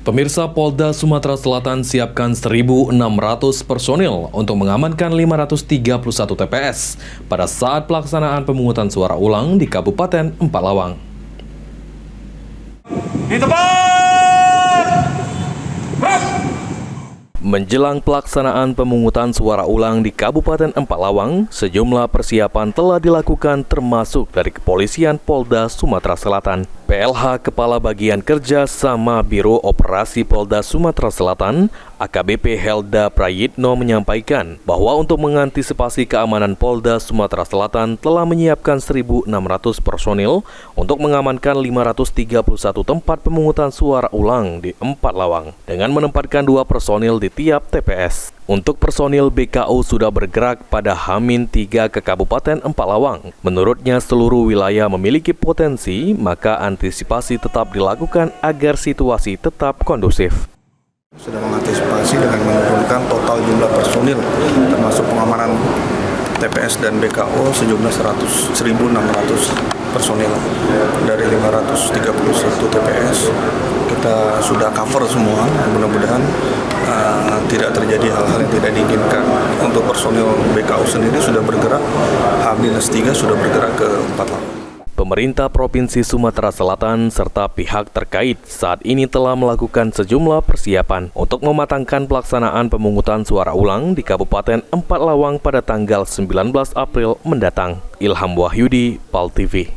Pemirsa, Polda Sumatera Selatan siapkan 1.600 personil untuk mengamankan 531 TPS pada saat pelaksanaan pemungutan suara ulang di Kabupaten Empalawang. Di tempat! Menjelang pelaksanaan pemungutan suara ulang di Kabupaten Empalawang, sejumlah persiapan telah dilakukan termasuk dari Kepolisian Polda Sumatera Selatan. PLH Kepala Bagian Kerja sama Biro Operasi Polda Sumatera Selatan, AKBP Helda Prayitno menyampaikan bahwa untuk mengantisipasi keamanan Polda Sumatera Selatan telah menyiapkan 1.600 personil untuk mengamankan 531 tempat pemungutan suara ulang di Empalawang dengan menempatkan 2 personil di tiap TPS. Untuk personil BKO sudah bergerak pada H-3 ke Kabupaten Empalawang. Menurutnya seluruh wilayah memiliki potensi, maka antisipasi tetap dilakukan agar situasi tetap kondusif. Sudah mengantisipasi dengan menurunkan total jumlah personil termasuk pengamanan TPS dan BKO sejumlah 1.600 personil dari 531 TPS. Kita sudah cover semua, mudah-mudahan tidak terjadi hal-hal yang tidak diinginkan. Untuk personil BKO sendiri sudah bergerak, H-3 sudah bergerak ke Empalawang. Pemerintah Provinsi Sumatera Selatan serta pihak terkait saat ini telah melakukan sejumlah persiapan untuk mematangkan pelaksanaan pemungutan suara ulang di Kabupaten Empalawang pada tanggal 19 April mendatang. Ilham Wahyudi, PAL TV.